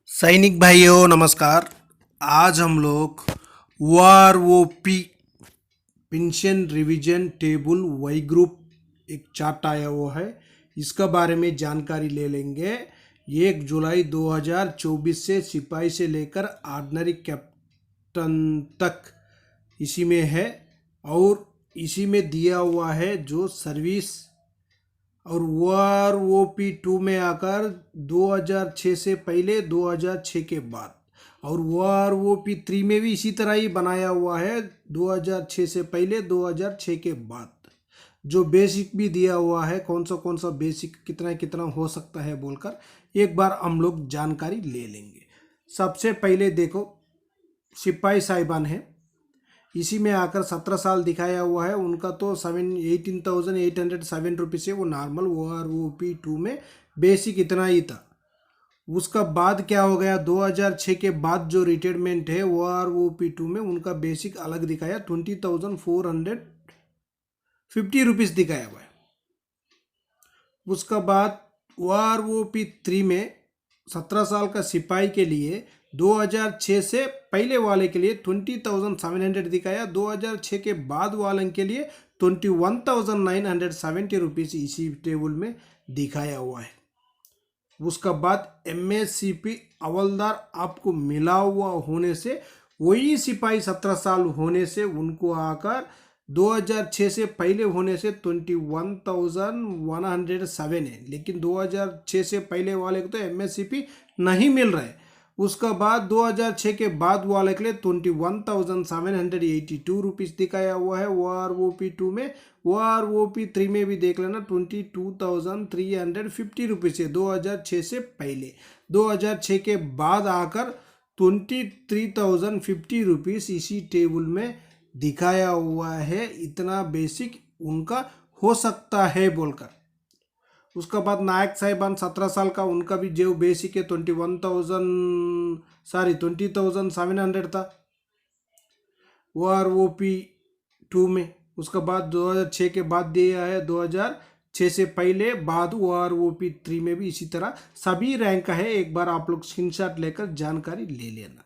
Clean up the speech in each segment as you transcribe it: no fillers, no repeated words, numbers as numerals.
सैनिक भाइयों नमस्कार। आज हम लोग OROP pension revision table Y group एक चार्ट आया हुआ है, इसका बारे में जानकारी ले लेंगे। 1 जुलाई 2024 से सिपाही से लेकर ऑर्डिनरी कैप्टन तक इसी में है और इसी में दिया हुआ है जो सर्विस। और OROP 2 में आकर 2006 से पहले 2006 के बाद, और OROP 3 में भी इसी तरह ही बनाया हुआ है 2006 से पहले 2006 के बाद। जो बेसिक भी दिया हुआ है कौन सा बेसिक कितना कितना हो सकता है बोलकर एक बार हम लोग जानकारी ले लेंगे। सबसे पहले देखो सिपाही साहिबान है, इसी में आकर 17 साल दिखाया हुआ है, उनका तो 18,807 रुपीज़ है, वो नॉर्मल OROP 2 में बेसिक इतना ही था। उसका बाद क्या हो गया, 2006 के बाद जो रिटायरमेंट है OROP 2 में उनका बेसिक अलग दिखाया 20,450 रुपीज़ दिखाया हुआ है। उसका बाद OROP 3 में 17 साल का सिपाही के लिए 2006 से पहले वाले के लिए 20,700 दिखाया, 2006 के बाद वाले के लिए 21,970 रुपीज़ इसी टेबल में दिखाया हुआ है। उसका बाद MSCP हवलदार आपको मिला हुआ होने से वही सिपाही 17 साल होने से उनको आकर 2006 से पहले होने से 21,107 है, लेकिन 2006 से पहले वाले को तो MSCP नहीं मिल रहा है। उसका बाद 2006 के बाद वाले के लिए 21,782 रुपीज़ दिखाया हुआ है OROP 2 में। OROP 3 में भी देख लेना 22,350 रुपीज़ है 2006 से पहले। 2006 के बाद आकर 23,050 रुपीज़ इसी टेबल में दिखाया हुआ है। इतना बेसिक उनका हो सकता है बोलकर। उसका बाद नायक साहिबान 17 साल का, उनका भी जो बेसिक है 20,700 था OROP 2 में। उसका बाद 2006 के बाद दिया है 2006 से पहले बाद OROP 3 में भी इसी तरह सभी रैंक का है। एक बार आप लोग स्क्रीनशॉट लेकर जानकारी ले लेना।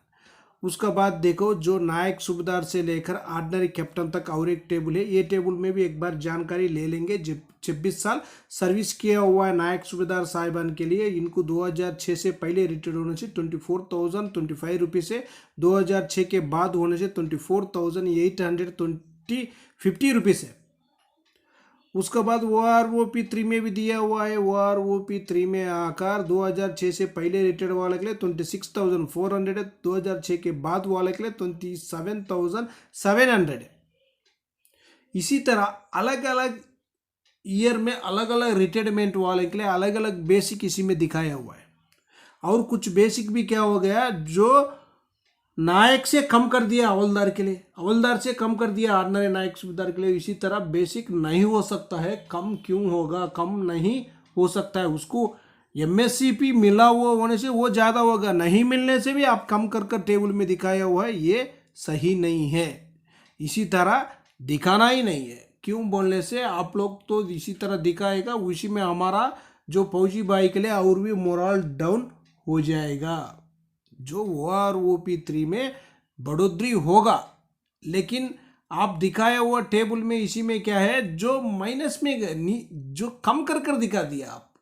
उसका बाद देखो जो नायक सूबेदार से लेकर ऑर्डिनरी कैप्टन तक और एक टेबल है, ये टेबल में भी एक बार जानकारी ले लेंगे। 26 साल सर्विस किया हुआ है नायक सूबेदार साहिबान के लिए, इनको 2006 से पहले रिटायर होने से 24,025 रुपीज़ है, 2006 के बाद होने से 24,850 रुपीज़ है। उसका बाद OROP 3 में भी दिया हुआ है। OROP 3 में आकर 2006 से पहले रिटायर वाले के लिए 26,400 है, 2006 के बाद वाले के लिए 27,700 है। इसी तरह अलग अलग ईयर में अलग अलग रिटायरमेंट वाले के लिए अलग अलग बेसिक इसी में दिखाया हुआ है। और कुछ बेसिक भी क्या हो गया जो नायक से कम कर दिया हवलदार के लिए, हवलदार से कम कर दिया ऑर्डिनरी नायक सूबेदार के लिए। इसी तरह बेसिक नहीं हो सकता है, कम क्यों होगा, कम नहीं हो सकता है। उसको MSCP मिला हुआ होने से वो ज़्यादा होगा, नहीं मिलने से भी आप कम कर टेबल में दिखाया हुआ है, ये सही नहीं है। इसी तरह दिखाना ही नहीं है, क्यों बोलने से आप लोग तो इसी तरह दिखाएगा, उसी में हमारा जो फौजी भाई के लिए और भी मोरल डाउन हो जाएगा। जो OROP 3 में बढ़ोतरी होगा, लेकिन आप दिखाया हुआ टेबल में इसी में क्या है जो माइनस में जो कम कर दिखा दिया। आप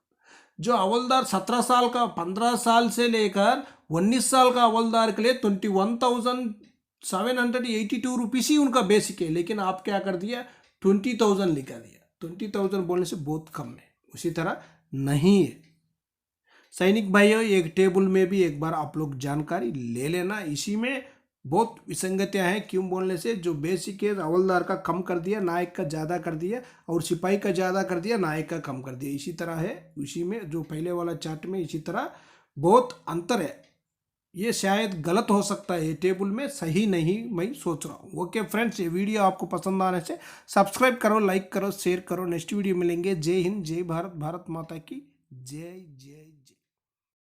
जो हवलदार 17 साल का 15 साल से लेकर 19 साल का हवलदार के लिए 21,782 रुपीज़ ही उनका बेसिक है, लेकिन आप क्या कर दिया 20,000 लिखा दिया। 20,000 बोलने से बहुत कम है, उसी तरह नहीं है। सैनिक भाइयों एक टेबल में भी एक बार आप लोग जानकारी ले लेना, इसी में बहुत विसंगतियां हैं। क्यों बोलने से जो बेसिक है हवलदार का कम कर दिया, नायक का ज़्यादा कर दिया, और सिपाही का ज़्यादा कर दिया, नायक का कम कर दिया। इसी तरह है उसी में जो पहले वाला चार्ट में, इसी तरह बहुत अंतर है। ये शायद गलत हो सकता है, ये टेबल में सही नहीं मैं सोच रहा हूँ। ओके फ्रेंड्स, ये वीडियो आपको पसंद आने से सब्सक्राइब करो, लाइक करो, शेयर करो। नेक्स्ट वीडियो मिलेंगे। जय हिंद, जय भारत, भारत माता की जय जय।